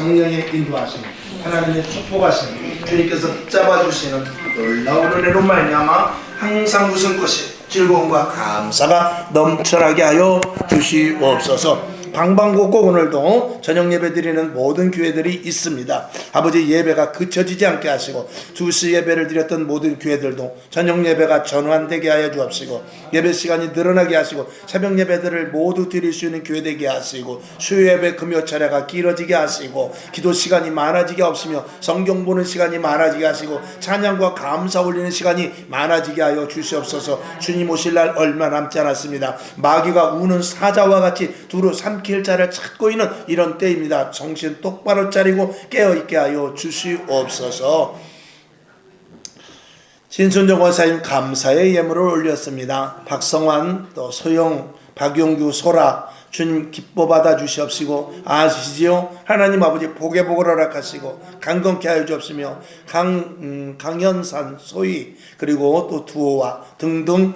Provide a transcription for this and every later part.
성령의 인도하심, 하나님의 축복하심, 주님께서 붙잡아 주시는 놀라운 은혜로 말미암아 항상 웃을 것이 즐거움과 감사가 넘쳐나게 하여 주시옵소서. 방방곡곡 오늘도 저녁 예배 드리는 모든 교회들이 있습니다. 아버지, 예배가 그쳐지지 않게 하시고 2시 예배를 드렸던 모든 교회들도 저녁 예배가 전환되게 하여 주옵시고, 예배 시간이 늘어나게 하시고 새벽 예배들을 모두 드릴 수 있는 교회 되게 하시고, 수요 예배 금요 차례가 길어지게 하시고, 기도 시간이 많아지게 없으며 성경 보는 시간이 많아지게 하시고, 찬양과 감사 올리는 시간이 많아지게 하여 주시옵소서. 주님 오실 날 얼마 남지 않았습니다. 마귀가 우는 사자와 같이 두루 삼킬 자를 찾고 있는 이런 때입니다. 정신 똑바로 차리고 깨어있게 하여 주시옵소서. 진순정 권사님 감사의 예물을 올렸습니다. 박성환, 또 소영, 박용규, 소라, 주님 기뻐 받아 주시옵시고, 아시지요? 하나님 아버지 복의 복을 허락하시고 강건케 하여 주옵시며, 강현산, 소희, 그리고 또 두호와 등등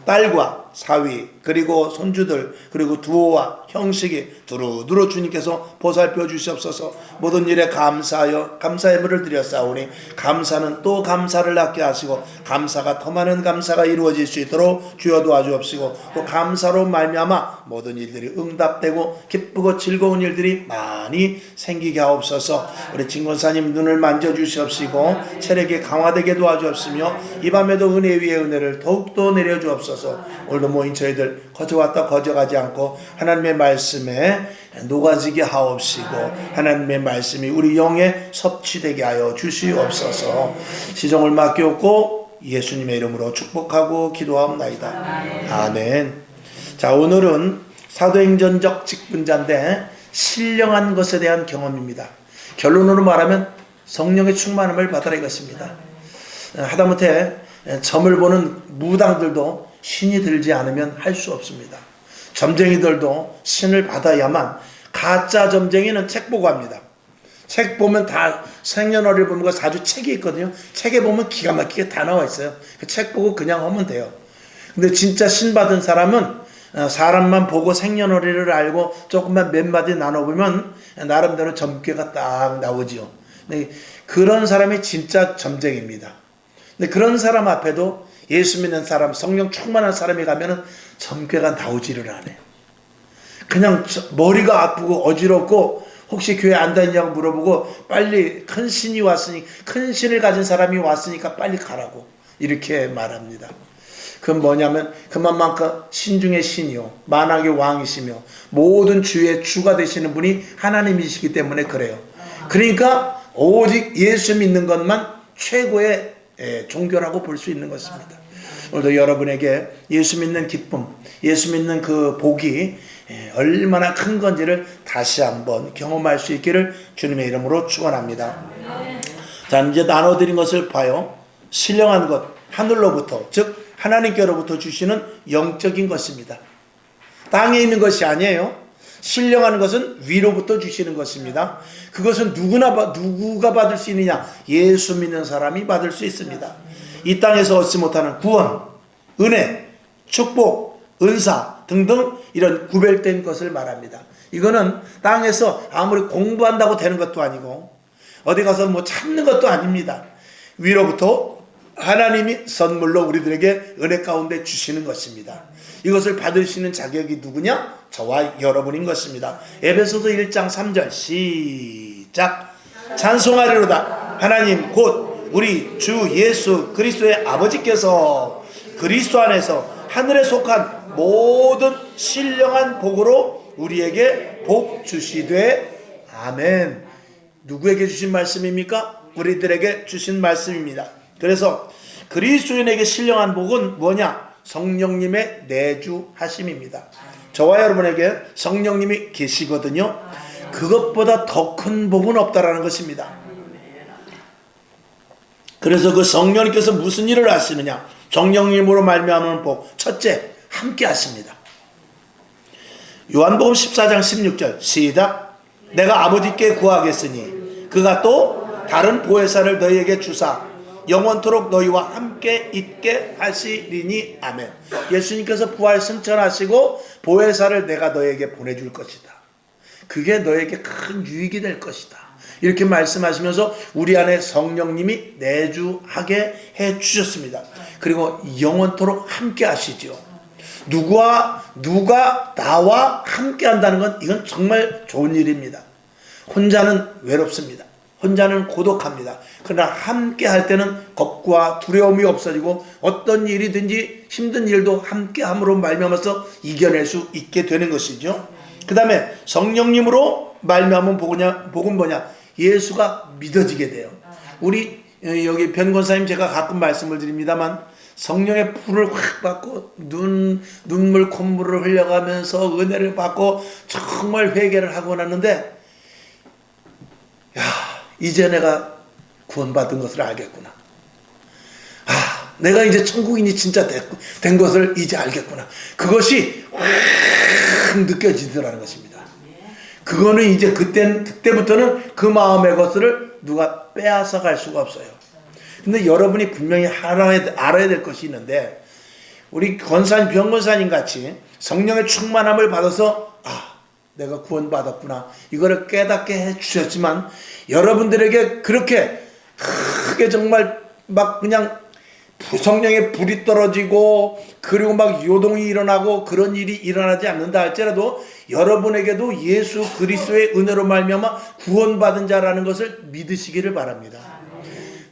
딸과 사위, 그리고 손주들, 그리고 두호와 형식이 두루두루 주님께서 보살펴 주시옵소서. 모든 일에 감사하여 감사의 예물을 드렸사오니 감사는 또 감사를 낳게 하시고, 감사가 더 많은 감사가 이루어질 수 있도록 주여 도와주옵시고, 또 감사로 말미암아 모든 일들이 응답되고 기쁘고 즐거운 일들이 많이 생기게 하옵소서. 우리 진권사님 눈을 만져주시옵시고 체력이 강화되게 도와주옵시며, 이 밤에도 은혜 위에 은혜를 더욱더 내려주옵소서. 오늘도 모인 저희들 거저왔다 거저가지 않고 하나님의 말씀에 녹아지게 하옵시고, 하나님의 말씀이 우리 영에 섭취되게 하여 주시옵소서. 시종을 맡기옵고 예수님의 이름으로 축복하고 기도하옵나이다. 아멘. 자, 오늘은 사도행전적 직분자인데 신령한 것에 대한 경험입니다. 결론으로 말하면 성령의 충만함을 받으라 이것입니다. 하다못해 점을 보는 무당들도 신이 들지 않으면 할 수 없습니다. 점쟁이들도 신을 받아야만, 가짜 점쟁이는 책 보고 합니다. 책 보면 다 생년월일 보는 거 아주 책이 있거든요. 책에 보면 기가 막히게 다 나와 있어요. 그 책 보고 그냥 하면 돼요. 근데 진짜 신 받은 사람은 사람만 보고 생년월일을 알고 조금만 몇 마디 나눠보면 나름대로 점괘가 딱 나오지요. 그런 사람이 진짜 점쟁입니다. 근데 그런 사람 앞에도 예수 믿는 사람, 성령 충만한 사람이 가면은 점괘가 나오지를 않아요. 그냥 머리가 아프고 어지럽고 혹시 교회 안 다니냐고 물어보고, 빨리 큰 신이 왔으니, 큰 신을 가진 사람이 왔으니까 빨리 가라고 이렇게 말합니다. 그건 뭐냐면 그만큼 신 중의 신이요, 만왕의 왕이시며 모든 주의 주가 되시는 분이 하나님이시기 때문에 그래요. 그러니까 오직 예수 믿는 것만 최고의 종교라고 볼 수 있는 것입니다. 오늘도 여러분에게 예수 믿는 기쁨, 예수 믿는 그 복이 얼마나 큰 건지를 다시 한번 경험할 수 있기를 주님의 이름으로 축원합니다. 자, 이제 나눠드린 것을 봐요. 신령한 것, 하늘로부터, 즉 하나님께로부터 주시는 영적인 것입니다. 땅에 있는 것이 아니에요. 신령한 것은 위로부터 주시는 것입니다. 그것은 누구가 받을 수 있느냐? 예수 믿는 사람이 받을 수 있습니다. 이 땅에서 얻지 못하는 구원, 은혜, 축복, 은사 등등 이런 구별된 것을 말합니다. 이거는 땅에서 아무리 공부한다고 되는 것도 아니고 어디 가서 뭐 찾는 것도 아닙니다. 위로부터 하나님이 선물로 우리들에게 은혜 가운데 주시는 것입니다. 이것을 받을 수 있는 자격이 누구냐? 저와 여러분인 것입니다. 에베소서 1장 3절 시작. 찬송하리로다. 하나님 곧 우리 주 예수 그리스도의 아버지께서 그리스도 안에서 하늘에 속한 모든 신령한 복으로 우리에게 복 주시되 아멘. 누구에게 주신 말씀입니까? 우리들에게 주신 말씀입니다. 그래서 그리스도인에게 신령한 복은 뭐냐? 성령님의 내주하심입니다. 저와 여러분에게 성령님이 계시거든요. 그것보다 더 큰 복은 없다라는 것입니다. 그래서 그 성령님께서 무슨 일을 하시느냐? 성령님으로 말미암은 복, 첫째, 함께 하십니다. 요한복음 14장 16절 시작. 내가 아버지께 구하겠으니 그가 또 다른 보혜사를 너희에게 주사 영원토록 너희와 함께 있게 하시리니 아멘. 예수님께서 부활 승천하시고 보혜사를 내가 너희에게 보내줄 것이다. 그게 너에게 큰 유익이 될 것이다. 이렇게 말씀하시면서 우리 안에 성령님이 내주하게 해 주셨습니다. 그리고 영원토록 함께 하시죠. 누가 나와 함께 한다는 건 이건 정말 좋은 일입니다. 혼자는 외롭습니다. 혼자는 고독합니다. 그러나 함께 할 때는 겁과 두려움이 없어지고 어떤 일이든지 힘든 일도 함께 함으로 말미암아서 이겨낼 수 있게 되는 것이죠. 그 다음에 성령님으로 말미암은 복은 뭐냐? 예수가 믿어지게 돼요. 우리 여기 변권사님 제가 가끔 말씀을 드립니다만 성령의 불을 확 받고 눈물 콧물을 흘려가면서 은혜를 받고 정말 회개를 하고 났는데 이제 내가 구원받은 것을 알겠구나. 내가 이제 천국인이 진짜 된 것을 이제 알겠구나. 그것이 확 느껴지더라는 것입니다. 그거는 이제 그때부터는 그 마음의 것을 누가 빼앗아 갈 수가 없어요. 근데 여러분이 분명히 알아야 될 것이 있는데, 우리 변권사님 같이 성령의 충만함을 받아서 내가 구원받았구나, 이거를 깨닫게 해주셨지만, 여러분들에게 그렇게 크게 정말 막 그냥 성령의 불이 떨어지고 그리고 막 요동이 일어나고 그런 일이 일어나지 않는다 할지라도 여러분에게도 예수 그리스도의 은혜로 말미암아 구원받은 자라는 것을 믿으시기를 바랍니다.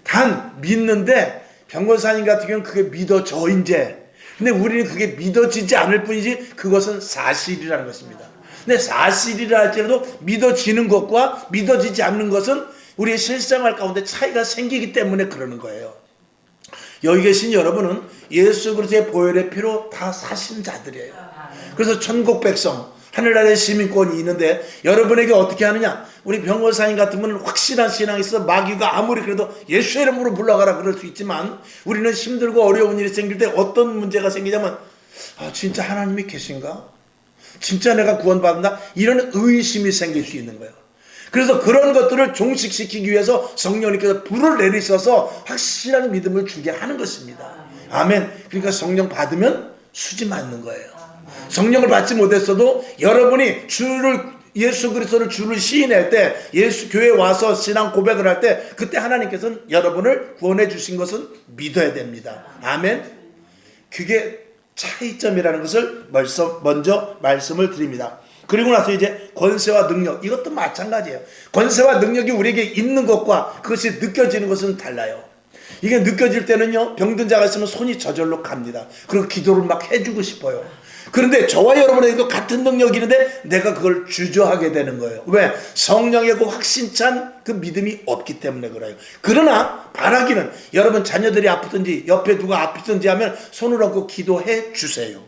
단 믿는데 변권사님 같은 경우는 그게 믿어져 이제. 근데 우리는 그게 믿어지지 않을 뿐이지 그것은 사실이라는 것입니다. 근데 사실이라 할지라도 믿어지는 것과 믿어지지 않는 것은 우리의 실생활 가운데 차이가 생기기 때문에 그러는 거예요. 여기 계신 여러분은 예수 그리스도의 보혈의 피로 다 사신 자들이에요. 그래서 천국 백성, 하늘나라의 시민권이 있는데 여러분에게 어떻게 하느냐? 우리 변권사님 같은 분은 확실한 신앙이 있어 마귀가 아무리 그래도 예수의 이름으로 물러가라 그럴 수 있지만, 우리는 힘들고 어려운 일이 생길 때 어떤 문제가 생기냐면 진짜 하나님이 계신가? 진짜 내가 구원받는다? 이런 의심이 생길 수 있는 거예요. 그래서 그런 것들을 종식시키기 위해서 성령님께서 불을 내리셔서 확실한 믿음을 주게 하는 것입니다. 아멘. 그러니까 성령 받으면 수지 맞는 거예요. 성령을 받지 못했어도 여러분이 예수 그리스도를 주를 시인할 때, 예수 교회에 와서 신앙 고백을 할 때, 그때 하나님께서는 여러분을 구원해 주신 것은 믿어야 됩니다. 아멘. 그게 차이점이라는 것을 먼저 말씀을 드립니다. 그리고 나서 이제 권세와 능력, 이것도 마찬가지예요. 권세와 능력이 우리에게 있는 것과 그것이 느껴지는 것은 달라요. 이게 느껴질 때는요, 병든 자가 있으면 손이 저절로 갑니다. 그리고 기도를 막 해주고 싶어요. 그런데 저와 여러분에게도 같은 능력이 있는데 내가 그걸 주저하게 되는 거예요. 왜? 성령의 그 확신찬 그 믿음이 없기 때문에 그래요. 그러나 바라기는, 여러분 자녀들이 아프든지 옆에 누가 아프든지 하면 손을 얹고 기도해 주세요.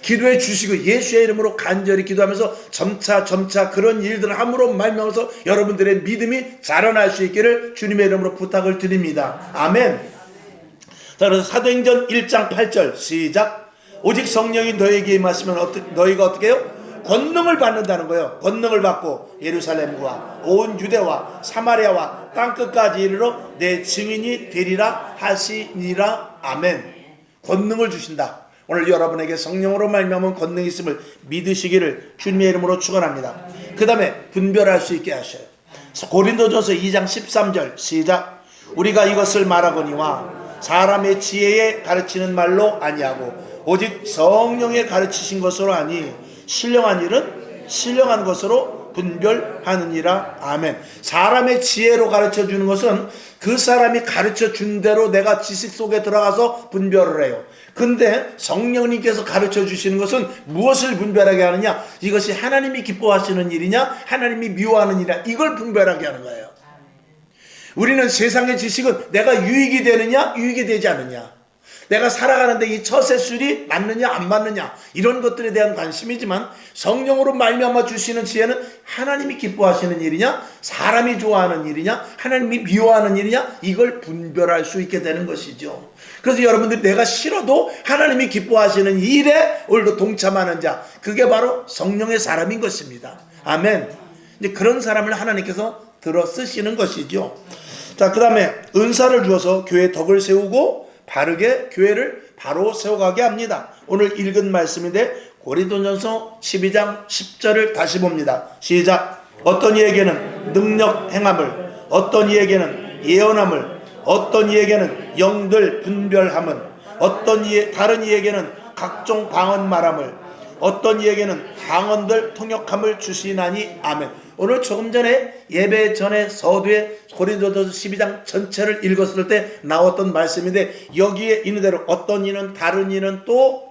기도해 주시고 예수의 이름으로 간절히 기도하면서 점차 그런 일들을 함으로 말미암아서 여러분들의 믿음이 자라날 수 있기를 주님의 이름으로 부탁을 드립니다. 아멘. 자, 그래서 사도행전 1장 8절 시작. 오직 성령이 너에게 임하시면 너희가 어떻게 해요? 권능을 받는다는 거예요. 권능을 받고 예루살렘과 온 유대와 사마리아와 땅끝까지 이르러 내 증인이 되리라 하시니라. 아멘. 권능을 주신다. 오늘 여러분에게 성령으로 말미암은 권능이 있음을 믿으시기를 주님의 이름으로 축원합니다. 그 다음에 분별할 수 있게 하셔요. 고린도전서 2장 13절 시작. 우리가 이것을 말하거니와 사람의 지혜에 가르치는 말로 아니하고 오직 성령의 가르치신 것으로 하니 신령한 일은 신령한 것으로 분별하느니라. 아멘. 사람의 지혜로 가르쳐 주는 것은 그 사람이 가르쳐 준 대로 내가 지식 속에 들어가서 분별을 해요. 근데 성령님께서 가르쳐 주시는 것은 무엇을 분별하게 하느냐? 이것이 하나님이 기뻐하시는 일이냐? 하나님이 미워하는 일이냐? 이걸 분별하게 하는 거예요. 우리는 세상의 지식은 내가 유익이 되느냐? 유익이 되지 않느냐? 내가 살아가는데 이 처세술이 맞느냐 안 맞느냐 이런 것들에 대한 관심이지만, 성령으로 말미암아 주시는 지혜는 하나님이 기뻐하시는 일이냐, 사람이 좋아하는 일이냐, 하나님이 미워하는 일이냐, 이걸 분별할 수 있게 되는 것이죠. 그래서 여러분들이 내가 싫어도 하나님이 기뻐하시는 일에 오늘도 동참하는 자, 그게 바로 성령의 사람인 것입니다. 아멘. 이제 그런 사람을 하나님께서 들어 쓰시는 것이죠. 자, 그 다음에 은사를 주어서 교회의 덕을 세우고 바르게 교회를 바로 세워가게 합니다. 오늘 읽은 말씀인데 고린도전서 12장 10절을 다시 봅니다. 시작. 어떤 이에게는 능력 행함을, 어떤 이에게는 예언함을, 어떤 이에게는 영들 분별함을, 다른 이에게는 각종 방언 말함을, 어떤 이에게는 방언들 통역함을 주시나니. 아멘. 오늘 조금 전에 예배 전에 서두에 고린도전서 12장 전체를 읽었을 때 나왔던 말씀인데, 여기에 있는 대로 어떤 이는 다른 이는 또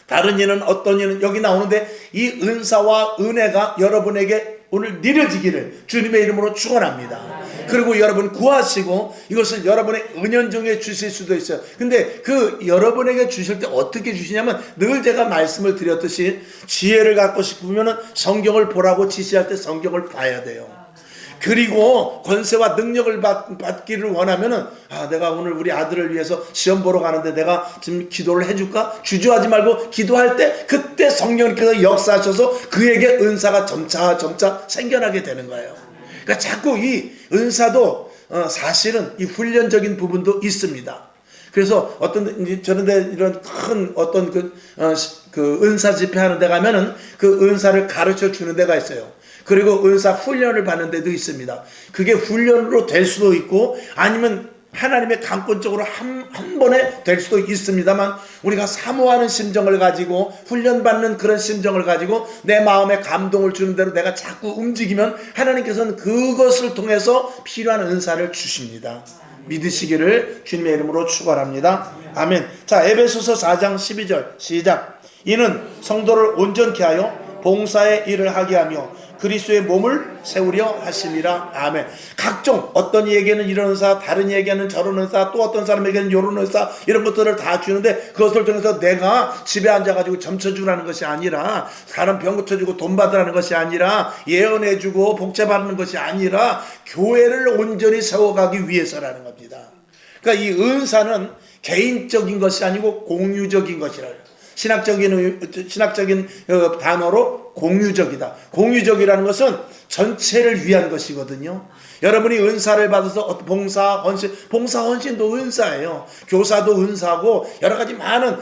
다른 이는 어떤 이는 여기 나오는데, 이 은사와 은혜가 여러분에게 오늘 내려지기를 주님의 이름으로 축원합니다. 그리고 여러분 구하시고 이것을 여러분의 은연중에 주실 수도 있어요. 근데 그 여러분에게 주실 때 어떻게 주시냐면, 늘 제가 말씀을 드렸듯이 지혜를 갖고 싶으면 성경을 보라고 지시할 때 성경을 봐야 돼요. 그리고 권세와 능력을 받기를 원하면은, 내가 오늘 우리 아들을 위해서 시험 보러 가는데 내가 지금 기도를 해줄까? 주저하지 말고 기도할 때 그때 성령께서 역사하셔서 그에게 은사가 점차 생겨나게 되는 거예요. 그러니까 자꾸 이 은사도 사실은 이 훈련적인 부분도 있습니다. 그래서 저런데 이런 큰 어떤 그 은사 집회 하는 데 가면은 그 은사를 가르쳐 주는 데가 있어요. 그리고 은사 훈련을 받는 데도 있습니다. 그게 훈련으로 될 수도 있고 아니면 하나님의 강권적으로 한 번에 될 수도 있습니다만, 우리가 사모하는 심정을 가지고 훈련받는 그런 심정을 가지고 내 마음에 감동을 주는 대로 내가 자꾸 움직이면 하나님께서는 그것을 통해서 필요한 은사를 주십니다. 믿으시기를 주님의 이름으로 축원합니다. 아멘. 자, 에베소서 4장 12절 시작. 이는 성도를 온전케 하여 봉사의 일을 하게 하며 그리스도의 몸을 세우려 하심이라. 아멘. 각종 어떤 이에게는 이런 은사, 다른 이에게는 저런 은사, 또 어떤 사람에게는 이런 은사, 이런 것들을 다 주는데, 그것을 통해서 내가 집에 앉아가지고 점쳐주라는 것이 아니라, 사람 병 고쳐주고 돈 받으라는 것이 아니라, 예언해주고 복제받는 것이 아니라 교회를 온전히 세워가기 위해서라는 겁니다. 그러니까 이 은사는 개인적인 것이 아니고 공유적인 것이라요. 신학적인 단어로 공유적이다. 공유적이라는 것은 전체를 위한 것이거든요. 여러분이 은사를 받아서 봉사, 헌신도 은사예요. 교사도 은사고 여러 가지 많은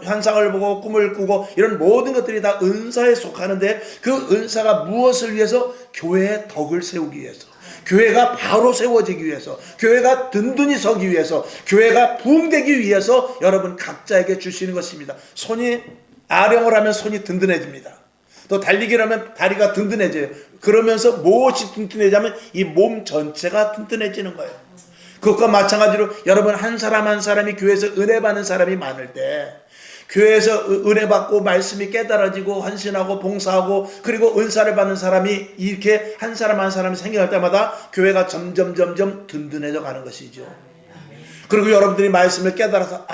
환상을 보고 꿈을 꾸고 이런 모든 것들이 다 은사에 속하는데, 그 은사가 무엇을 위해서? 교회의 덕을 세우기 위해서, 교회가 바로 세워지기 위해서, 교회가 든든히 서기 위해서, 교회가 부흥되기 위해서 여러분 각자에게 주시는 것입니다. 손이 아령을 하면 손이 든든해집니다. 또 달리기를 하면 다리가 든든해져요. 그러면서 무엇이 든든해지냐면 이 몸 전체가 든든해지는 거예요. 그것과 마찬가지로 여러분 한 사람 한 사람이 교회에서 은혜 받는 사람이 많을 때, 교회에서 은혜 받고 말씀이 깨달아지고 헌신하고 봉사하고 그리고 은사를 받는 사람이 이렇게 한 사람 한 사람이 생겨날 때마다 교회가 점점 든든해져 가는 것이죠. 그리고 여러분들이 말씀을 깨달아서,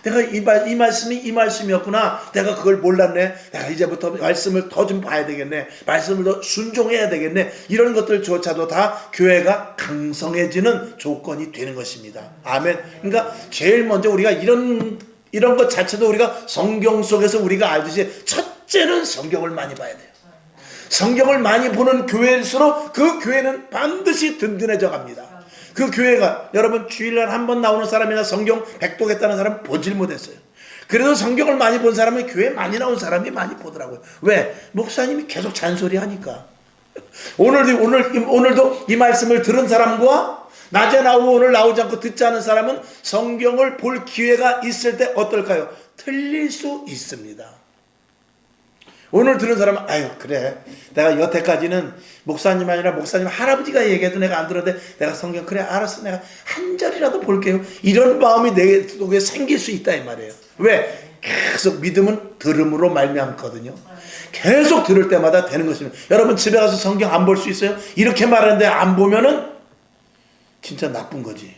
내가 이 말씀이 이 말씀이었구나, 내가 그걸 몰랐네, 내가 이제부터 말씀을 더 좀 봐야 되겠네, 말씀을 더 순종해야 되겠네, 이런 것들조차도 다 교회가 강성해지는 조건이 되는 것입니다. 아멘. 그러니까 제일 먼저 우리가 이런 것 자체도 우리가 성경 속에서 우리가 알듯이, 첫째는 성경을 많이 봐야 돼요. 성경을 많이 보는 교회일수록 그 교회는 반드시 든든해져 갑니다. 그 교회가 여러분 주일날 한 번 나오는 사람이나 성경 백독했다는 사람 보질 못했어요. 그래도 성경을 많이 본 사람은 교회 많이 나온 사람이 많이 보더라고요. 왜? 목사님이 계속 잔소리 하니까. 오늘도 이 말씀을 들은 사람과 낮에 나오고 오늘 나오지 않고 듣지 않은 사람은 성경을 볼 기회가 있을 때 어떨까요? 틀릴 수 있습니다. 오늘 들은 사람은 그래, 내가 여태까지는 목사님 아니라 목사님 할아버지가 얘기해도 내가 안 들었는데 내가 성경 그래 알았어, 내가 한 절이라도 볼게요, 이런 마음이 내 속에 생길 수 있다 이 말이에요. 왜? 계속 믿음은 들음으로 말미암거든요. 계속 들을 때마다 되는 것입니다. 여러분 집에 가서 성경 안 볼 수 있어요? 이렇게 말하는데 안 보면은 진짜 나쁜 거지.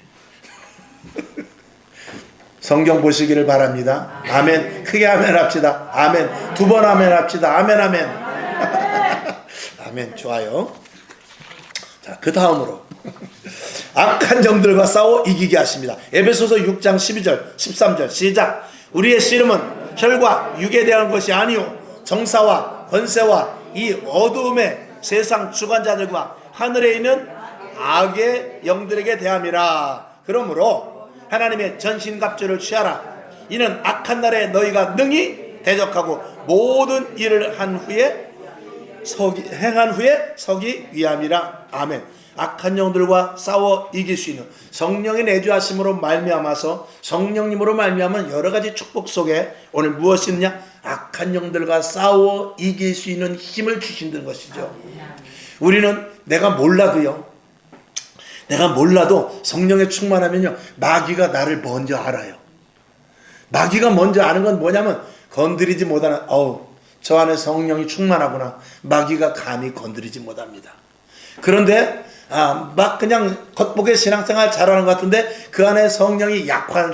성경 보시기를 바랍니다. 아멘. 크게 아멘 합시다. 아멘. 2번 아멘 합시다. 아멘. 아멘. 좋아요. 자, 그 다음으로 악한 영들과 싸워 이기게 하십니다. 에베소서 6장 12절 13절 시작. 우리의 씨름은 혈과 육에 대한 것이 아니요 정사와 권세와 이 어두움의 세상 주관자들과 하늘에 있는 악의 영들에게 대함이라. 그러므로 하나님의 전신갑주를 취하라. 이는 악한 날에 너희가 능히 대적하고 모든 일을 행한 후에 서기 위함이라. 아멘. 악한 영들과 싸워 이길 수 있는 성령의 내주하심으로 말미암아서, 성령님으로 말미암은 여러 가지 축복 속에 오늘 무엇이 있느냐? 악한 영들과 싸워 이길 수 있는 힘을 주신다는 것이죠. 우리는 내가 몰라도 성령에 충만하면요, 마귀가 나를 먼저 알아요. 마귀가 먼저 아는 건 뭐냐면, 건드리지 못하는, 저 안에 성령이 충만하구나. 마귀가 감히 건드리지 못합니다. 그런데 막 그냥 겉보기에 신앙생활 잘하는 것 같은데 그 안에 성령이 약화된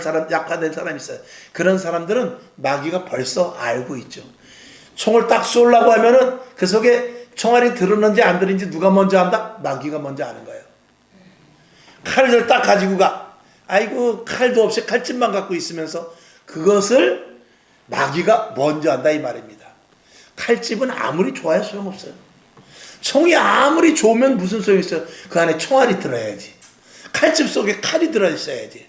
사람이 있어요. 그런 사람들은 마귀가 벌써 알고 있죠. 총을 딱 쏘려고 하면은 그 속에 총알이 들었는지 안 들었는지 누가 먼저 안다? 마귀가 먼저 아는 거예요. 칼을 딱 가지고 가. 아이고, 칼도 없이 칼집만 갖고 있으면서 그것을 마귀가 먼저 안다 이 말입니다. 칼집은 아무리 좋아야 소용없어요. 총이 아무리 좋으면 무슨 소용이 있어요? 그 안에 총알이 들어야지. 칼집 속에 칼이 들어있어야지.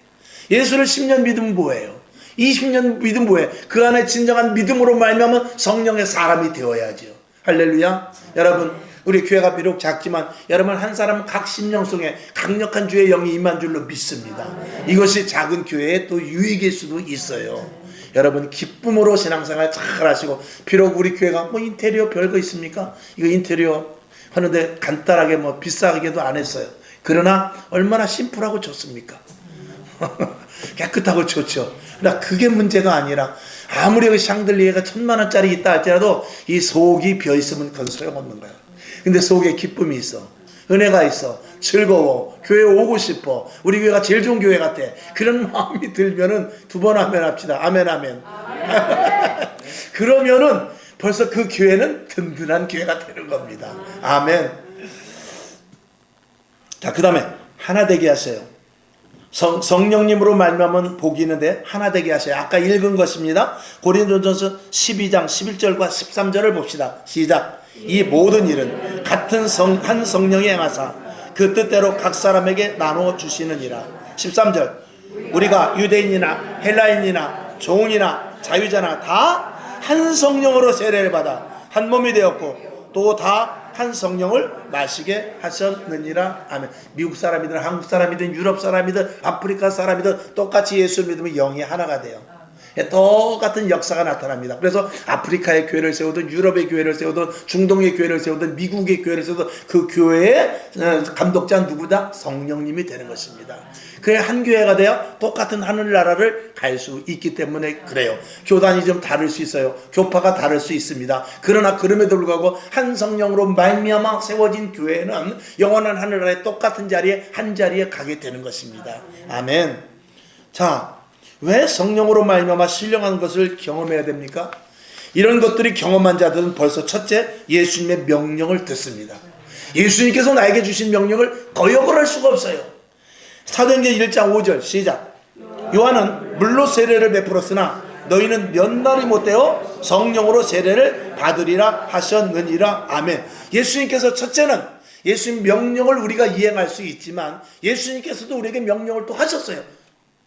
예수를 10년 믿으면 뭐예요? 20년 믿으면 뭐예요? 그 안에 진정한 믿음으로 말미암아 성령의 사람이 되어야죠. 할렐루야. 여러분, 우리 교회가 비록 작지만 여러분 한 사람은 각 심령 속에 강력한 주의 영이 임한 줄로 믿습니다. 이것이 작은 교회의 또 유익일 수도 있어요. 여러분, 기쁨으로 신앙생활 잘 하시고, 비록 우리 교회가 뭐 인테리어 별거 있습니까? 이거 인테리어 하는데 간단하게 뭐 비싸게도 안 했어요. 그러나 얼마나 심플하고 좋습니까? 깨끗하고 좋죠. 그러나 그게 문제가 아니라, 아무리 그 샹들리에가 1000만원짜리 있다 할지라도 이 속이 비어있으면 그건 소용없는 거야. 근데 속에 기쁨이 있어, 은혜가 있어, 즐거워, 교회 오고 싶어, 우리 교회가 제일 좋은 교회 같아, 그런 마음이 들면은 두 번 아멘 합시다. 아멘 아멘. 그러면은 벌써 그 교회는 든든한 교회가 되는 겁니다. 아멘. 자, 그 다음에 하나 되게 하세요. 성령님으로 말미암은 복이 있는데 하나 되게 하세요. 아까 읽은 것입니다. 고린도전서 12장 11절과 13절을 봅시다. 시작. 이 모든 일은 같은 한 성령이 행하사 그 뜻대로 각 사람에게 나누어 주시느니라. 13절. 우리가 유대인이나 헬라인이나 종이나 자유자나 다 한 성령으로 세례를 받아 한 몸이 되었고 또 다 한 성령을 마시게 하셨느니라. 아멘. 미국 사람이든 한국 사람이든 유럽 사람이든 아프리카 사람이든 똑같이 예수 믿으면 영이 하나가 돼요. 똑같은 역사가 나타납니다. 그래서 아프리카의 교회를 세우든 유럽의 교회를 세우든 중동의 교회를 세우든 미국의 교회를 세우든 그 교회의 감독자는 누구다? 성령님이 되는 것입니다. 그래 한 교회가 되어 똑같은 하늘나라를 갈 수 있기 때문에 그래요. 교단이 좀 다를 수 있어요. 교파가 다를 수 있습니다. 그러나 그럼에도 불구하고 한 성령으로 말미암아 세워진 교회는 영원한 하늘나라의 똑같은 자리에 한 자리에 가게 되는 것입니다. 아멘. 자, 왜 성령으로 말미암아 신령한 것을 경험해야 됩니까? 이런 것들이 경험한 자들은 벌써 첫째, 예수님의 명령을 듣습니다. 예수님께서 나에게 주신 명령을 거역을 할 수가 없어요. 사도행전 1장 5절 시작. 요한은 물로 세례를 베풀었으나 너희는 몇 날이 못되어 성령으로 세례를 받으리라 하셨느니라. 아멘. 예수님께서 첫째는 예수님 명령을 우리가 이행할 수 있지만 예수님께서도 우리에게 명령을 또 하셨어요.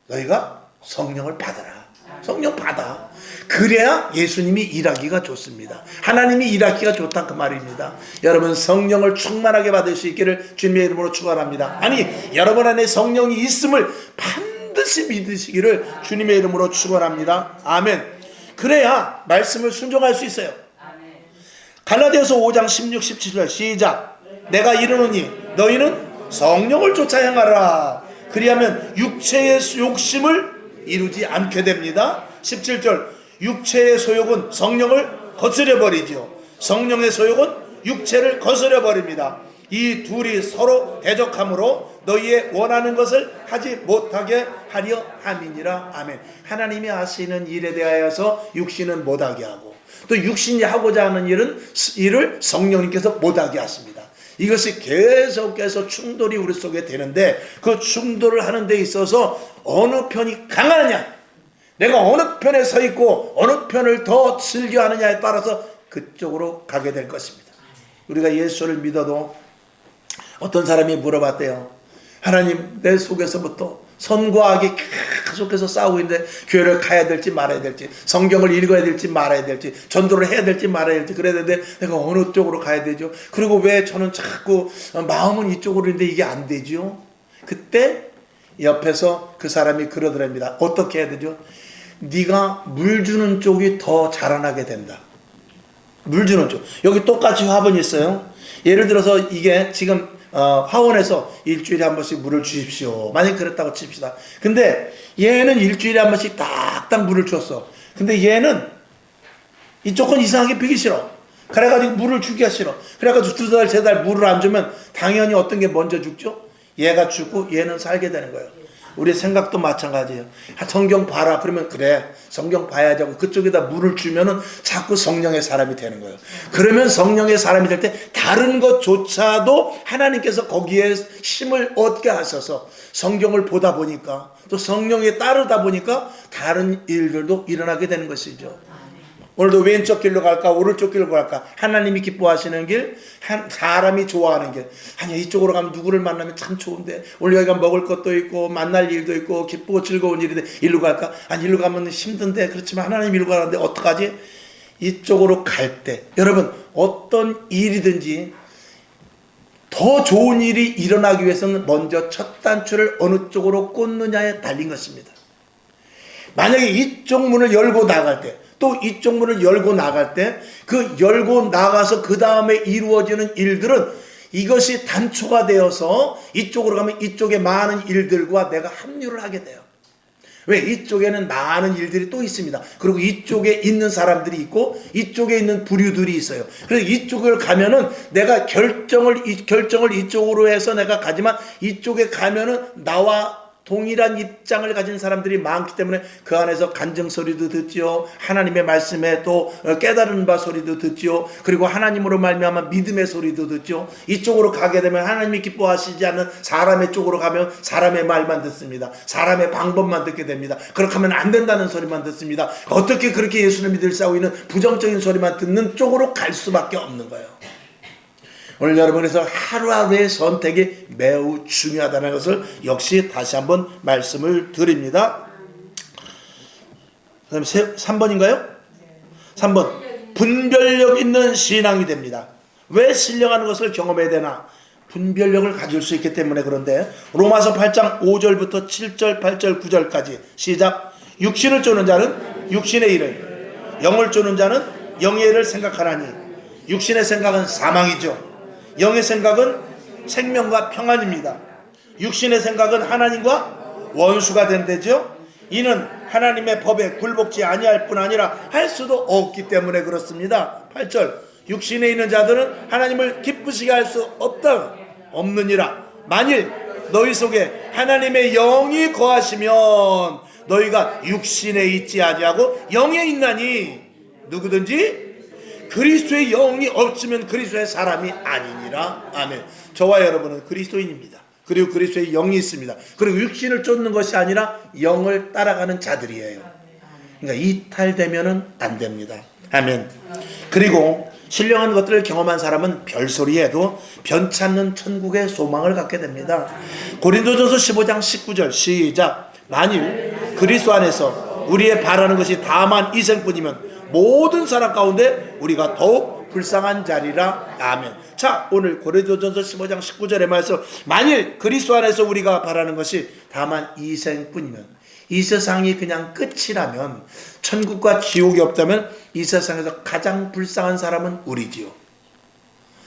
너희가 성령을 받아라. 성령 받아. 그래야 예수님이 일하기가 좋습니다. 하나님이 일하기가 좋다 그 말입니다. 여러분, 성령을 충만하게 받을 수 있기를 주님의 이름으로 축원합니다. 아니, 여러분 안에 성령이 있음을 반드시 믿으시기를 주님의 이름으로 축원합니다. 아멘. 그래야 말씀을 순종할 수 있어요. 갈라디아서 5장 16, 17절 시작. 내가 이르노니 너희는 성령을 쫓아 행하라. 그리하면 육체의 욕심을 이루지 않게 됩니다. 17절. 육체의 소욕은 성령을 거스려 버리죠. 성령의 소욕은 육체를 거스려 버립니다. 이 둘이 서로 대적함으로 너희의 원하는 것을 하지 못하게 하려 함이니라. 아멘. 하나님이 하시는 일에 대하여서 육신은 못하게 하고 또 육신이 하고자 하는 일을 성령님께서 못하게 하십니다. 이것이 계속해서 충돌이 우리 속에 되는데 그 충돌을 하는 데 있어서 어느 편이 강하느냐, 내가 어느 편에 서 있고 어느 편을 더 즐겨하느냐에 따라서 그쪽으로 가게 될 것입니다. 우리가 예수를 믿어도 어떤 사람이 물어봤대요. 하나님, 내 속에서부터 선과 악이 계속해서 싸우고 있는데 교회를 가야 될지 말아야 될지, 성경을 읽어야 될지 말아야 될지, 전도를 해야 될지 말아야 될지 그래야 되는데 내가 어느 쪽으로 가야 되죠? 그리고 왜 저는 자꾸 마음은 이쪽으로 있는데 이게 안 되죠? 그때 옆에서 그 사람이 그러더랍니다. 어떻게 해야 되죠? 네가 물 주는 쪽이 더 자라나게 된다. 물 주는 쪽. 여기 똑같이 화분이 있어요. 예를 들어서 이게 지금 화원에서 일주일에 한 번씩 물을 주십시오. 만약 그랬다고 칩시다. 근데 얘는 일주일에 한 번씩 딱딱 물을 줬어. 근데 얘는 이쪽은 이상하게 피기 싫어. 그래가지고 물을 주기가 싫어. 그래가지고 2달, 3달 물을 안 주면 당연히 어떤 게 먼저 죽죠? 얘가 죽고 얘는 살게 되는 거예요. 우리 생각도 마찬가지예요. 성경 봐라. 그러면 그래, 성경 봐야지 하고 그쪽에다 물을 주면은 자꾸 성령의 사람이 되는 거예요. 그러면 성령의 사람이 될 때 다른 것조차도 하나님께서 거기에 힘을 얻게 하셔서 성경을 보다 보니까 또 성령에 따르다 보니까 다른 일들도 일어나게 되는 것이죠. 오늘도 왼쪽 길로 갈까 오른쪽 길로 갈까, 하나님이 기뻐하시는 길, 사람이 좋아하는 길. 아니 이쪽으로 가면 누구를 만나면 참 좋은데, 오늘 여기가 먹을 것도 있고 만날 일도 있고 기쁘고 즐거운 일인데 일로 갈까? 아니 일로 가면 힘든데, 그렇지만 하나님 일로 가는데 어떡하지? 이쪽으로 갈 때 여러분, 어떤 일이든지 더 좋은 일이 일어나기 위해서는 먼저 첫 단추를 어느 쪽으로 꽂느냐에 달린 것입니다. 만약에 이쪽 문을 열고 나갈 때, 또 이쪽 문을 열고 나갈 때, 그 열고 나가서 그 다음에 이루어지는 일들은 이것이 단초가 되어서 이쪽으로 가면 이쪽에 많은 일들과 내가 합류를 하게 돼요. 왜? 이쪽에는 많은 일들이 또 있습니다. 그리고 이쪽에 있는 사람들이 있고 이쪽에 있는 부류들이 있어요. 그래서 이쪽을 가면은 내가 결정을 이쪽으로 해서 내가 가지만, 이쪽에 가면은 나와 동일한 입장을 가진 사람들이 많기 때문에 그 안에서 간증 소리도 듣지요. 하나님의 말씀에 또 깨달은 바 소리도 듣지요. 그리고 하나님으로 말미암아 믿음의 소리도 듣죠. 이쪽으로 가게 되면 하나님이 기뻐하시지 않는 사람의 쪽으로 가면 사람의 말만 듣습니다. 사람의 방법만 듣게 됩니다. 그렇게 하면 안 된다는 소리만 듣습니다. 어떻게 그렇게 예수를 믿을 싸우고 있는 부정적인 소리만 듣는 쪽으로 갈 수밖에 없는 거예요. 오늘 여러분에서 하루하루의 선택이 매우 중요하다는 것을 역시 다시 한번 말씀을 드립니다. 그 다음에 3번인가요? 3번. 분별력 있는 신앙이 됩니다. 왜 신령한 것을 경험해야 되나? 분별력을 가질 수 있기 때문에. 그런데 로마서 8장 5절부터 7절, 8절, 9절까지 시작. 육신을 쫓는 자는 육신의 일을, 영을 쫓는 자는 영의 일을 생각하나니 육신의 생각은 사망이죠, 영의 생각은 생명과 평안입니다. 육신의 생각은 하나님과 원수가 된대죠. 이는 하나님의 법에 굴복지 아니할 뿐 아니라 할 수도 없기 때문에 그렇습니다. 8절. 육신에 있는 자들은 하나님을 기쁘시게 할 수 없느니라. 만일 너희 속에 하나님의 영이 거하시면 너희가 육신에 있지 아니하고 영에 있나니 누구든지 그리스도의 영이 없으면 그리스도의 사람이 아니니라. 아멘. 저와 여러분은 그리스도인입니다. 그리고 그리스도의 영이 있습니다. 그리고 육신을 쫓는 것이 아니라 영을 따라가는 자들이에요. 그러니까 이탈되면은 안 됩니다. 아멘. 그리고 신령한 것들을 경험한 사람은 별소리해도 변찮는 천국의 소망을 갖게 됩니다. 고린도전서 15장 19절 시작. 만일 그리스도 안에서 우리의 바라는 것이 다만 이생뿐이면 모든 사람 가운데 우리가 더욱 불쌍한 자리라. 아멘. 자, 오늘 고린도전서 15장 19절의 말씀, 만일 그리스도 안에서 우리가 바라는 것이 다만 이생뿐이면, 이 세상이 그냥 끝이라면, 천국과 지옥이 없다면 이 세상에서 가장 불쌍한 사람은 우리지요.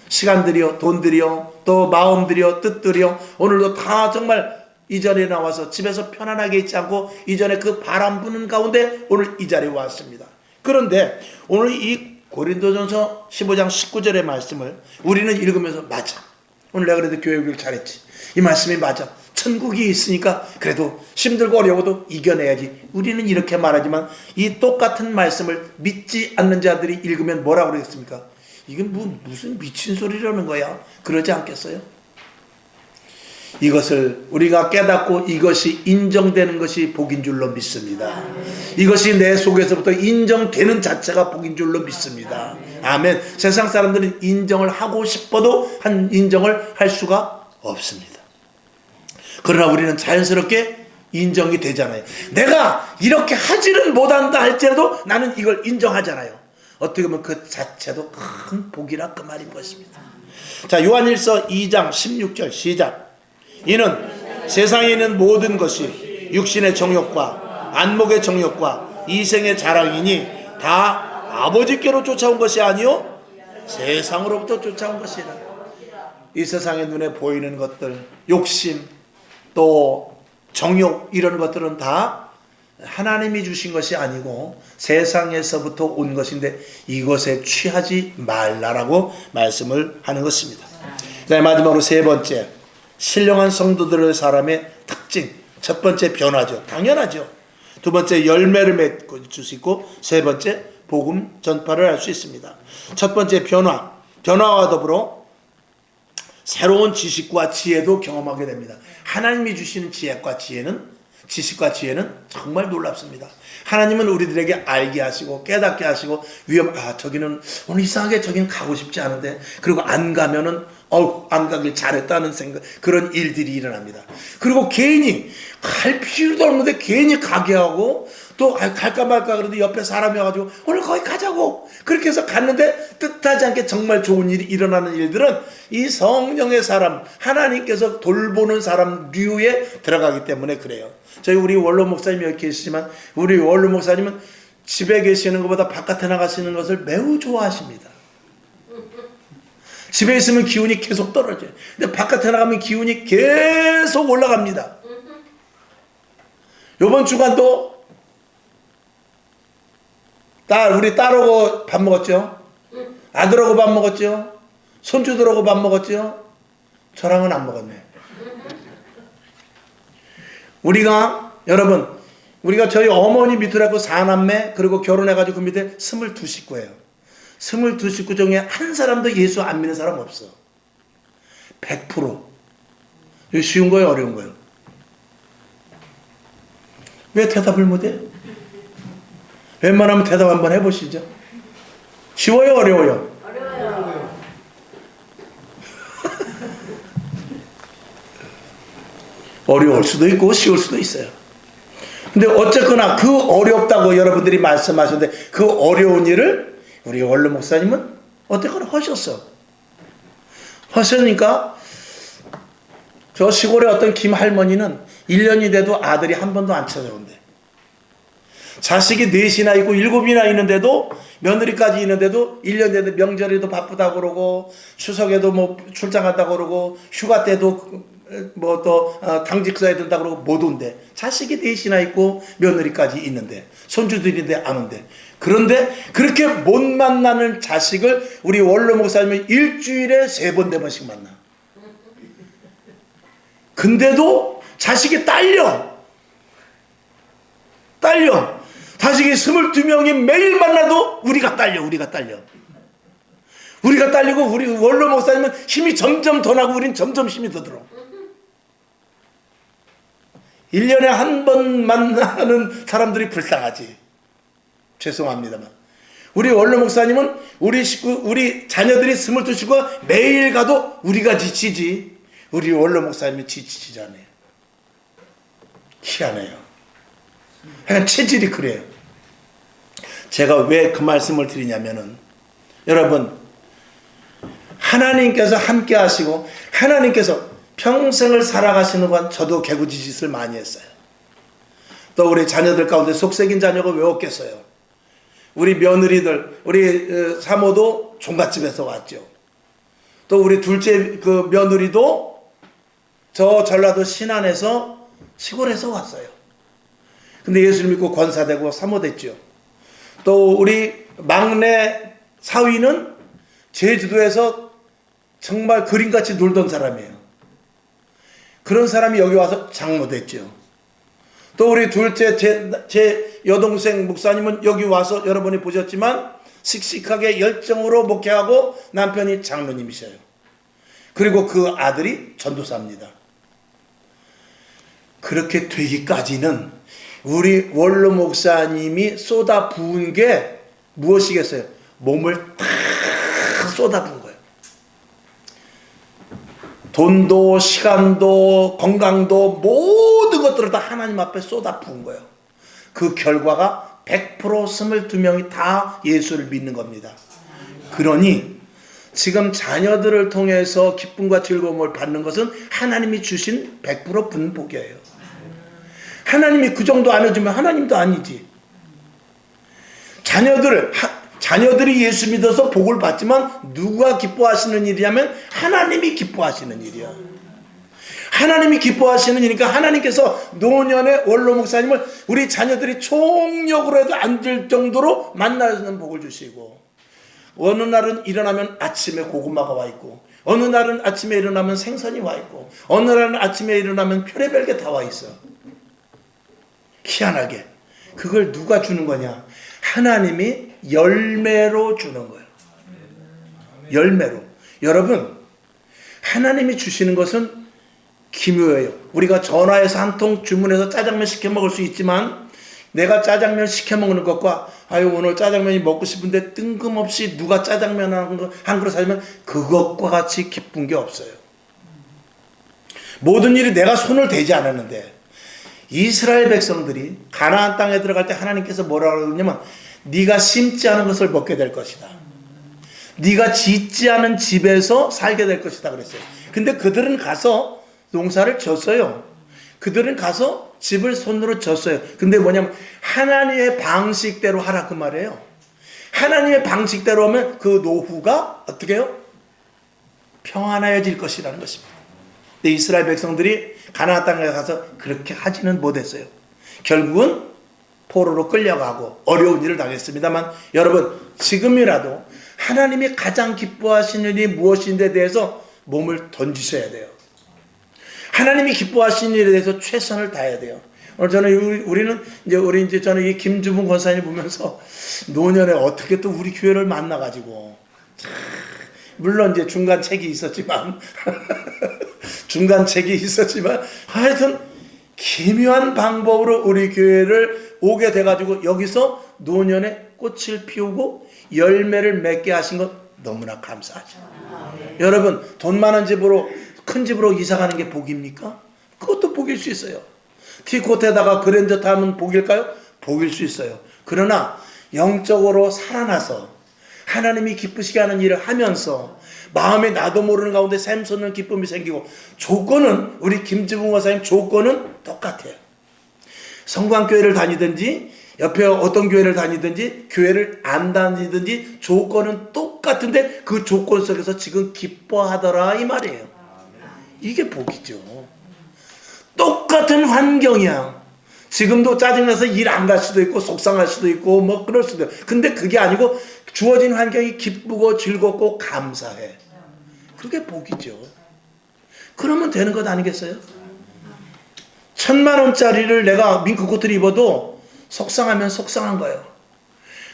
시간들이요, 돈들이요, 또 마음들이요, 뜻들이요, 오늘도 다 정말 이 자리에 나와서 집에서 편안하게 있지 않고 이전에 그 바람 부는 가운데 오늘 이 자리에 왔습니다. 그런데 오늘 이 고린도전서 15장 19절의 말씀을 우리는 읽으면서, 맞아, 오늘 내가 그래도 교육을 잘했지, 이 말씀이 맞아, 천국이 있으니까 그래도 힘들고 어려워도 이겨내야지, 우리는 이렇게 말하지만 이 똑같은 말씀을 믿지 않는 자들이 읽으면 뭐라고 그러겠습니까? 이건 무슨 미친 소리라는 거야, 그러지 않겠어요? 이것을 우리가 깨닫고 이것이 인정되는 것이 복인 줄로 믿습니다. 이것이 내 속에서부터 인정되는 자체가 복인 줄로 믿습니다. 아멘. 세상 사람들은 인정을 하고 싶어도 인정을 할 수가 없습니다. 그러나 우리는 자연스럽게 인정이 되잖아요. 내가 이렇게 하지는 못한다 할지라도 나는 이걸 인정하잖아요. 어떻게 보면 그 자체도 큰 복이라 그 말인 것입니다. 자, 요한일서 2장 16절 시작. 이는 세상에 있는 모든 것이 육신의 정욕과 안목의 정욕과 이생의 자랑이니 다 아버지께로 쫓아온 것이 아니요 세상으로부터 쫓아온 것이라. 이 세상의 눈에 보이는 것들, 욕심, 또 정욕, 이런 것들은 다 하나님이 주신 것이 아니고 세상에서부터 온 것인데 이것에 취하지 말라라고 말씀을 하는 것입니다. 마지막으로 세 번째, 신령한 성도들의 사람의 특징. 첫 번째, 변화죠. 당연하죠. 두 번째, 열매를 맺을 수 있고, 세 번째, 복음 전파를 할 수 있습니다. 첫 번째, 변화. 변화와 더불어 새로운 지식과 지혜도 경험하게 됩니다. 하나님이 주시는 지식과 지혜는 정말 놀랍습니다. 하나님은 우리들에게 알게 하시고 깨닫게 하시고 저기는 오늘 이상하게 저기는 가고 싶지 않은데, 그리고 안 가면은 안 가길 잘했다는 생각, 그런 일들이 일어납니다. 그리고 괜히 갈 필요도 없는데 괜히 가게 하고, 또 갈까 말까 그러는데 옆에 사람이 와가지고 오늘 거기 가자고 그렇게 해서 갔는데 뜻하지 않게 정말 좋은 일이 일어나는 일들은 이 성령의 사람, 하나님께서 돌보는 사람 류에 들어가기 때문에 그래요. 우리 원로 목사님이 여기 계시지만 우리 원로 목사님은 집에 계시는 것보다 바깥에 나가시는 것을 매우 좋아하십니다. 집에 있으면 기운이 계속 떨어져요. 근데 바깥에 나가면 기운이 계속 올라갑니다. 이번 주간도 우리 딸하고 밥 먹었죠. 아들하고 밥 먹었죠. 손주들하고 밥 먹었죠. 저랑은 안 먹었네. 우리가 저희 어머니 밑으로 하고 4남매, 그리고 결혼해가지고 그 밑에 22식구예요. 22식구 중에 한 사람도 예수 안 믿는 사람 없어. 100%. 이거 쉬운 거예요, 어려운 거예요? 왜 대답을 못해? 웬만하면 대답 한번 해보시죠. 쉬워요, 어려워요? 어려워요. 어려울 수도 있고 쉬울 수도 있어요. 근데 어쨌거나 그 어렵다고 여러분들이 말씀하셨는데 그 어려운 일을 우리 원로 목사님은 어쨌거나 하셨으니까 저 시골의 어떤 김 할머니는 1년이 돼도 아들이 한 번도 안 찾아온대. 자식이 4이나 있고 7이나 있는데도, 며느리까지 있는데도 1년 돼도 명절에도 바쁘다고 그러고, 추석에도 뭐 출장한다고 그러고, 휴가 때도 뭐 또 당직 써야 된다고 그러고 못 온대. 자식이 4이나 있고 며느리까지 있는데, 손주들인데 안 온대. 그런데 그렇게 못 만나는 자식을 우리 원로 목사님은 일주일에 3번 4번씩 만나. 근데도 자식이 딸려. 자식이 22명이 매일 만나도 우리가 딸리고, 우리 원로 목사님은 힘이 점점 더 나고 우린 점점 힘이 더 들어. 1년에 한 번 만나는 사람들이 불쌍하지. 죄송합니다만. 우리 원로 목사님은 우리 자녀들이 22식구가 매일 가도 우리가 지치지, 우리 원로 목사님이 지치지 않아요. 희한해요. 그냥 체질이 그래요. 제가 왜 그 말씀을 드리냐면은, 여러분, 하나님께서 함께 하시고 하나님께서 평생을 살아가시는 건 저도 개구지짓을 많이 했어요. 또 우리 자녀들 가운데 속썩인 자녀가 왜 없겠어요? 우리 며느리들, 우리 사모도 종갓집에서 왔죠. 또 우리 둘째 그 며느리도 저 전라도 신안에서 시골에서 왔어요. 근데 예수를 믿고 권사되고 사모됐죠. 또 우리 막내 사위는 제주도에서 정말 그림같이 놀던 사람이에요. 그런 사람이 여기 와서 장로됐죠. 또 우리 둘째 제 여동생 목사님은 여기 와서 여러분이 보셨지만 씩씩하게 열정으로 목회하고 남편이 장로님이셔요. 그리고 그 아들이 전도사입니다. 그렇게 되기까지는 우리 원로 목사님이 쏟아 부은 게 무엇이겠어요? 몸을 다 쏟아 부은 거예요. 돈도 시간도 건강도 모든 것들을 다 하나님 앞에 쏟아 부은 거예요. 그 결과가 100% 22명이 다 예수를 믿는 겁니다. 그러니 지금 자녀들을 통해서 기쁨과 즐거움을 받는 것은 하나님이 주신 100% 분복이에요. 하나님이 그 정도 안 해주면 하나님도 아니지. 자녀들이 예수 믿어서 복을 받지만 누가 기뻐하시는 일이냐면 하나님이 기뻐하시는 일이야. 하나님이 기뻐하시는 일이니까 하나님께서 노년의 원로 목사님을 우리 자녀들이 총력으로 해도 안 될 정도로 만나는 복을 주시고, 어느 날은 일어나면 아침에 고구마가 와 있고, 어느 날은 아침에 일어나면 생선이 와 있고, 어느 날은 아침에 일어나면 별의별 게 다 와 있어. 희한하게 그걸 누가 주는 거냐? 하나님이 열매로 주는 거예요. 열매로. 여러분, 하나님이 주시는 것은 기묘해요. 우리가 전화해서 한 통 주문해서 짜장면 시켜 먹을 수 있지만, 내가 짜장면 시켜 먹는 것과 오늘 짜장면이 먹고 싶은데 뜬금없이 누가 짜장면 한 그릇 사주면 그것과 같이 기쁜 게 없어요. 모든 일이 내가 손을 대지 않았는데, 이스라엘 백성들이 가나안 땅에 들어갈 때 하나님께서 뭐라고 그러냐면 네가 심지 않은 것을 먹게 될 것이다. 네가 짓지 않은 집에서 살게 될 것이다 그랬어요. 근데 그들은 가서 농사를 졌어요. 그들은 가서 집을 손으로 졌어요. 근데 뭐냐면 하나님의 방식대로 하라 그 말이에요. 하나님의 방식대로 하면 그 노후가 어떻게 해요? 평안해질 것이라는 것입니다. 근데 이스라엘 백성들이 가나안 땅에 가서 그렇게 하지는 못했어요. 결국은 포로로 끌려가고 어려운 일을 당했습니다만, 여러분 지금이라도 하나님이 가장 기뻐하시는 일이 무엇인데 대해서 몸을 던지셔야 돼요. 하나님이 기뻐하시는 일에 대해서 최선을 다해야 돼요. 오늘 저는 우리 저는 이 김주분 권사님 보면서 노년에 어떻게 또 우리 교회를 만나가지고, 물론 이제 중간책이 있었지만 하여튼 기묘한 방법으로 우리 교회를 오게 돼가지고 여기서 노년에 꽃을 피우고 열매를 맺게 하신 것 너무나 감사하죠. 여러분, 돈 많은 집으로, 큰 집으로 이사 가는 게 복입니까? 그것도 복일 수 있어요. 티코트에다가 그랜저 타면 복일까요? 복일 수 있어요. 그러나 영적으로 살아나서 하나님이 기쁘시게 하는 일을 하면서 마음에 나도 모르는 가운데 샘솟는 기쁨이 생기고, 조건은 우리 김지붕 권사님 조건은 똑같아요. 성광교회를 다니든지 옆에 어떤 교회를 다니든지 교회를 안 다니든지 조건은 똑같은데 그 조건 속에서 지금 기뻐하더라 이 말이에요. 이게 복이죠. 똑같은 환경이야. 지금도 짜증나서 일 안 갈 수도 있고 속상할 수도 있고 뭐 그럴 수도 있고, 근데 그게 아니고 주어진 환경이 기쁘고 즐겁고 감사해. 그게 복이죠. 그러면 되는 것 아니겠어요? 1,000,000원짜리를 내가 밍크코트를 입어도 속상하면 속상한 거예요.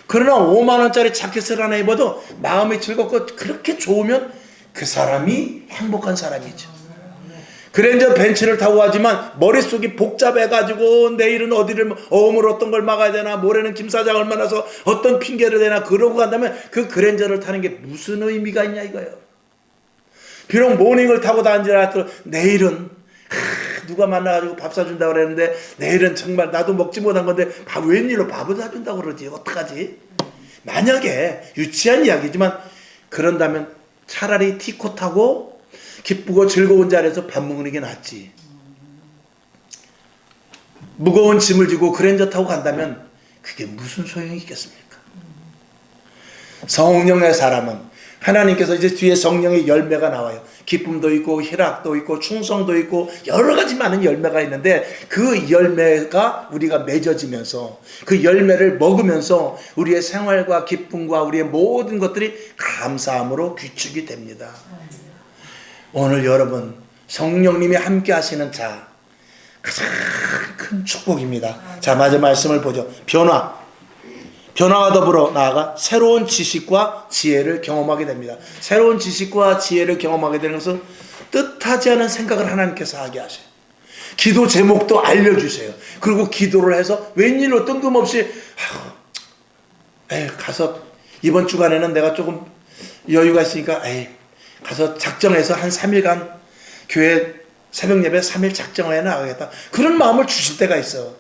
그러나 50,000원짜리 자켓을 하나 입어도 마음이 즐겁고 그렇게 좋으면 그 사람이 행복한 사람이죠. 그랜저 벤츠를 타고 가지만 머릿속이 복잡해가지고 내일은 어디를 어음을 어떤 걸 막아야 되나, 모레는 김 사장을 만나서 어떤 핑계를 대나 그러고 간다면 그 그랜저를 타는 게 무슨 의미가 있냐 이거예요. 비록 모닝을 타고 다니더라도 내일은 누가 만나가지고 밥 사준다고 그랬는데 내일은 정말 나도 먹지 못한 건데 웬일로 밥을 사준다고 그러지, 어떡하지? 만약에 유치한 이야기지만 그런다면 차라리 티코트하고 기쁘고 즐거운 자리에서 밥 먹는 게 낫지. 무거운 짐을 지고 그랜저 타고 간다면 그게 무슨 소용이 있겠습니까? 성령의 사람은 하나님께서 이제 뒤에 성령의 열매가 나와요. 기쁨도 있고 희락도 있고 충성도 있고 여러 가지 많은 열매가 있는데, 그 열매가 우리가 맺어지면서 그 열매를 먹으면서 우리의 생활과 기쁨과 우리의 모든 것들이 감사함으로 귀축이 됩니다. 오늘 여러분, 성령님이 함께 하시는 자, 가장 큰 축복입니다. 자, 마지막 말씀을 보죠. 변화와 더불어 나아가 새로운 지식과 지혜를 경험하게 됩니다. 새로운 지식과 지혜를 경험하게 되는 것은 뜻하지 않은 생각을 하나님께서 하게 하셔요. 기도 제목도 알려주세요. 그리고 기도를 해서 웬일로 뜬금없이 가서 이번 주간에는 내가 조금 여유가 있으니까 가서 작정해서 한 3일간 교회 새벽 예배 3일 작정하여 나가겠다. 그런 마음을 주실 때가 있어.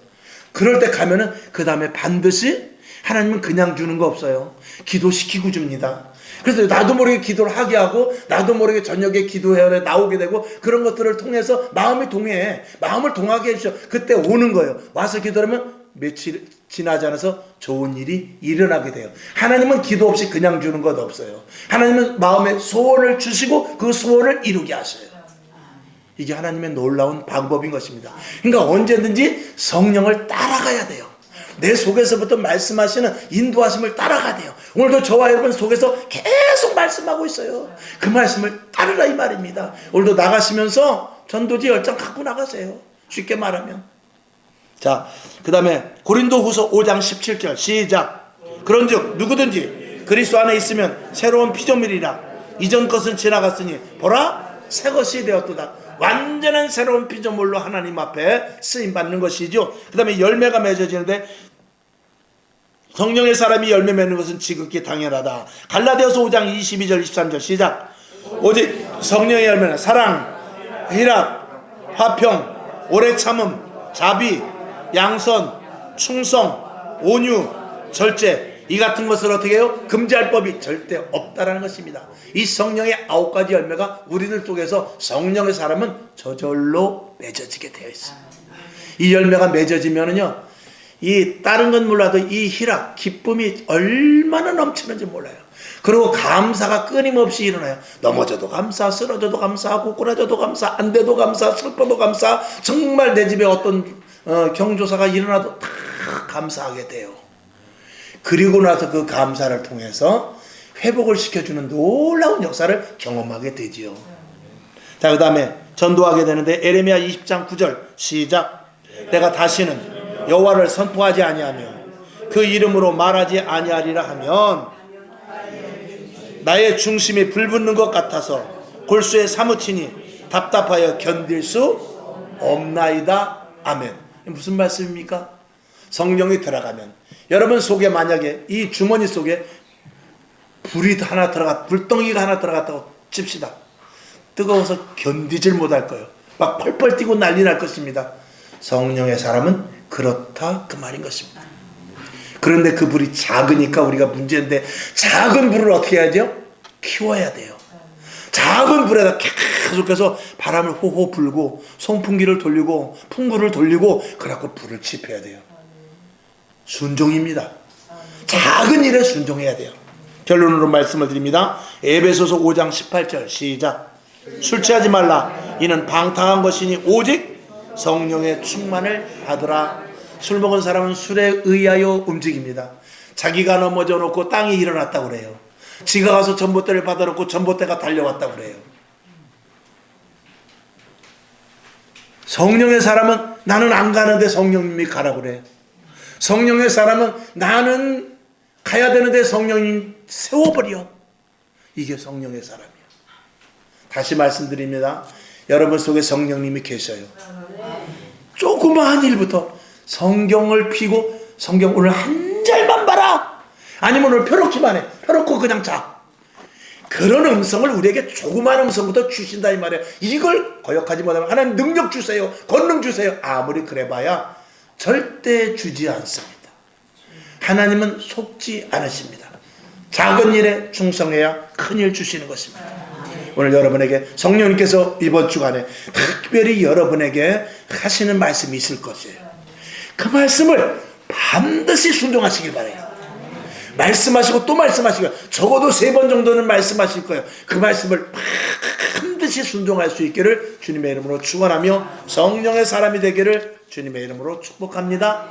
그럴 때 가면은 그 다음에 반드시 하나님은 그냥 주는 거 없어요. 기도시키고 줍니다. 그래서 나도 모르게 기도를 하게 하고 나도 모르게 저녁에 기도회에 나오게 되고 그런 것들을 통해서 마음이 동해. 마음을 동하게 해주셔. 그때 오는 거예요. 와서 기도하면 며칠 지나지 않아서 좋은 일이 일어나게 돼요. 하나님은 기도 없이 그냥 주는 것 없어요. 하나님은 마음에 소원을 주시고 그 소원을 이루게 하셔요. 이게 하나님의 놀라운 방법인 것입니다. 그러니까 언제든지 성령을 따라가야 돼요. 내 속에서부터 말씀하시는 인도하심을 따라가야 돼요. 오늘도 저와 여러분 속에서 계속 말씀하고 있어요. 그 말씀을 따르라 이 말입니다. 오늘도 나가시면서 전도지 열정 갖고 나가세요. 쉽게 말하면. 자, 그 다음에 고린도후서 5장 17절 시작. 그런즉 누구든지 그리스도 안에 있으면 새로운 피조물이라. 이전 것은 지나갔으니 보라 새 것이 되었도다. 완전한 새로운 피조물로 하나님 앞에 쓰임받는 것이죠. 그 다음에 열매가 맺어지는데 성령의 사람이 열매 맺는 것은 지극히 당연하다. 갈라디아서 5장 22절 23절 시작. 오직 성령의 열매는 사랑, 희락, 화평, 오래 참음, 자비, 양선, 충성, 온유, 절제, 이 같은 것을 어떻게 해요? 금지할 법이 절대 없다라는 것입니다. 이 성령의 9가지 열매가 우리들 속에서 성령의 사람은 저절로 맺어지게 되어 있어요. 이 열매가 맺어지면은요, 이 다른 건 몰라도 이 희락, 기쁨이 얼마나 넘치는지 몰라요. 그리고 감사가 끊임없이 일어나요. 넘어져도 감사, 쓰러져도 감사, 고꾸라져도 감사, 안 돼도 감사, 슬퍼도 감사. 정말 내 집에 어떤 경조사가 일어나도 다 감사하게 돼요. 그리고 나서 그 감사를 통해서 회복을 시켜주는 놀라운 역사를 경험하게 되지요. 자, 그 다음에 전도하게 되는데 에레미야 20장 9절 시작. 내가 다시는 여호와를 선포하지 아니하며 그 이름으로 말하지 아니하리라 하면 나의 중심이 불붙는 것 같아서 골수에 사무치니 답답하여 견딜 수 없나이다. 아멘. 무슨 말씀입니까? 성령이 들어가면 여러분 속에 만약에 이 주머니 속에 불이 하나 불덩이가 하나 들어갔다고 칩시다. 뜨거워서 견디질 못할 거예요. 막 펄펄 뛰고 난리 날 것입니다. 성령의 사람은 그렇다 그 말인 것입니다. 그런데 그 불이 작으니까 우리가 문제인데 작은 불을 어떻게 해야죠? 키워야 돼요. 작은 불에다 계속해서 바람을 호호 불고 송풍기를 돌리고 풍구를 돌리고 그래갖고 불을 지펴야 돼요. 순종입니다. 작은 일에 순종해야 돼요. 결론으로 말씀을 드립니다. 에베소서 5장 18절 시작. 술 취하지 말라. 이는 방탕한 것이니 오직 성령의 충만을 받으라. 술 먹은 사람은 술에 의하여 움직입니다. 자기가 넘어져 놓고 땅이 일어났다고 그래요. 지가 가서 전봇대를 받아놓고 전봇대가 달려왔다고 그래요. 성령의 사람은 나는 안 가는데 성령님이 가라고 그래. 성령의 사람은 나는 가야 되는데 성령님 세워버려. 이게 성령의 사람이에요. 다시 말씀드립니다. 여러분 속에 성령님이 계셔요. 조그마한 일부터 성경을 피고 성경 오늘 한 절만 봐라. 아니면 오늘 펴놓기만 해. 펴놓고 그냥 자. 그런 음성을 우리에게 조그마한 음성부터 주신다 이 말이에요. 이걸 거역하지 못하면 하나님 능력 주세요. 권능 주세요. 아무리 그래봐야 절대 주지 않습니다. 하나님은 속지 않으십니다. 작은 일에 충성해야 큰 일 주시는 것입니다. 오늘 여러분에게 성령님께서 이번 주간에 특별히 여러분에게 하시는 말씀이 있을 것이에요. 그 말씀을 반드시 순종하시길 바라요. 말씀하시고 또 말씀하시고 적어도 3번 정도는 말씀하실 거예요. 그 말씀을 반드시 순종할 수 있기를 주님의 이름으로 축원하며 성령의 사람이 되기를 주님의 이름으로 축복합니다.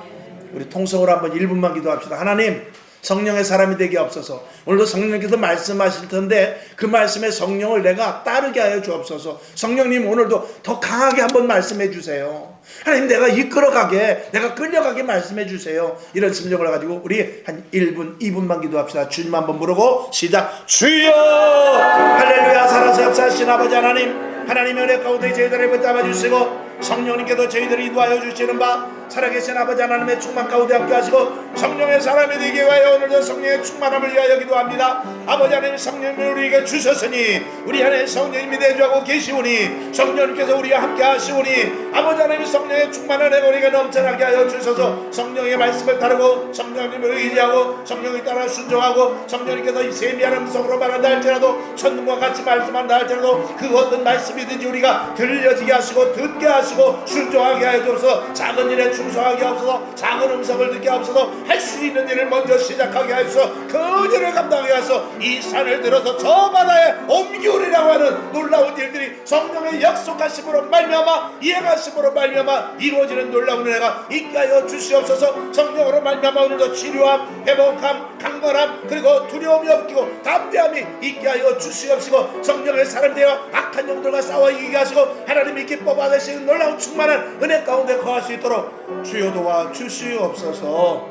우리 통성으로 한번 1분만 기도합시다. 하나님, 성령의 사람이 되게 없어서 오늘도 성령께서 말씀하실 텐데 그 말씀의 성령을 내가 따르게 하여 주옵소서. 성령님 오늘도 더 강하게 한번 말씀해 주세요. 하나님, 내가 이끌어가게, 내가 끌려가게 말씀해 주세요. 이런 심정을 가지고 우리 한 1분 2분만 기도합시다. 주님 한번 부르고 시작. 주여 할렐루야. 살아서 역사하신 아버지 하나님, 하나님의 은혜 가운데 저희들을 붙잡아 주시고 성령님께서 저희들을 인도하여 주시는 바 살아계신 아버지 하나님의 충만 가운데 함께 하시고 성령의 사람이 되게 하여 오늘도 성령의 충만함을 위하여 기도합니다. 아버지 하나님 성령을 우리에게 주셨으니 우리 안에 성령님이 내주하고 계시오니 성령님께서 우리와 함께 하시오니 아버지 하나님 성령의 충만한 은혜가 우리에게 넘쳐나게 하여 주셔서 성령의 말씀을 따르고 성령님을 의지하고 성령에 따라 순종하고 성령님께서 이 세미한 음성으로 말한다 할지라도 천둥과 같이 말씀한다 할지라도 그 어떤 말씀이든지 우리가 들려지게 하시고 듣게 하시고 순종하게 하여 주옵소서. 작은 일에 충성하게 하옵소서. 작은 음성을 듣게 하옵소서. 할 수 있는 일을 먼저 시작하게 하옵소서. 그 일을 감당하게 하소서. 이 산을 들어서 저 바다에 옮기우리라고 하는 놀라운 일들이 성령의 약속하심으로 말미암아 이행하심으로 말미암아 이루어지는 놀라운 은혜가 있게 하여 주시옵소서. 성령으로 말미암아 오늘도 치료함, 회복함, 강건함, 그리고 두려움이 없고 담대함이 있게 하여 주시옵시고 성령의 사람 되어 악한 영들과 싸워 이기게 하시고 하나님이 기뻐 받으시는 놀라운 충만한 은혜 가운데 거할 수 있도록 주여 도와 주시옵소서.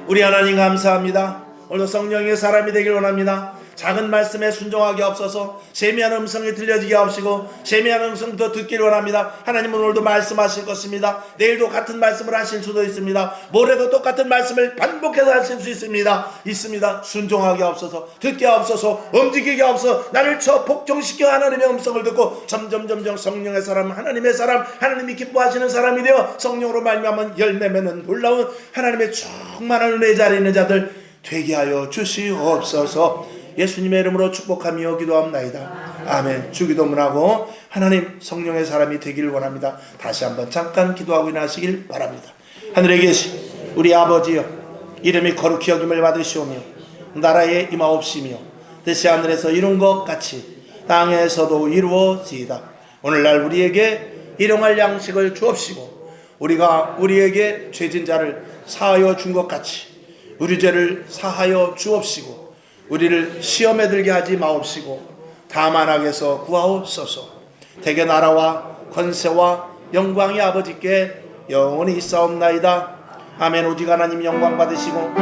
우리 하나님 감사합니다. 오늘도 성령의 사람이 되길 원합니다. 작은 말씀에 순종하게 없어서 세미한 음성이 들려지게 하시고 세미한 음성도 듣기를 원합니다. 하나님은 오늘도 말씀하실 것입니다. 내일도 같은 말씀을 하실 수도 있습니다. 모레도 똑같은 말씀을 반복해서 하실 수 있습니다. 순종하게 없어서 듣게 없어서 움직이게 없어서 나를 복종시켜 하나님의 음성을 듣고 점점 성령의 사람, 하나님의 사람, 하나님이 기뻐하시는 사람이 되어 성령으로 말미암은 열매 맺는 놀라운 하나님의 충만한 은혜 자리에 있는 자들 되게 하여 주시옵소서. 예수님의 이름으로 축복하며 기도합나이다. 아멘. 주기도문하고 하나님 성령의 사람이 되기를 원합니다. 다시 한번 잠깐 기도하고 일어나시길 바랍니다. 하늘에 계신 우리 아버지여, 이름이 거룩히 여김을 받으시오며 나라에 임하옵시며 뜻이 하늘에서 이룬 것 같이 땅에서도 이루어지이다. 오늘날 우리에게 일용할 양식을 주옵시고 우리가 우리에게 죄진 자를 사하여 준 것 같이 우리 죄를 사하여 주옵시고 우리를 시험에 들게 하지 마옵시고 다만 악에서 구하옵소서. 대개 나라와 권세와 영광이 아버지께 영원히 있사옵나이다. 아멘. 오직 하나님 영광 받으시고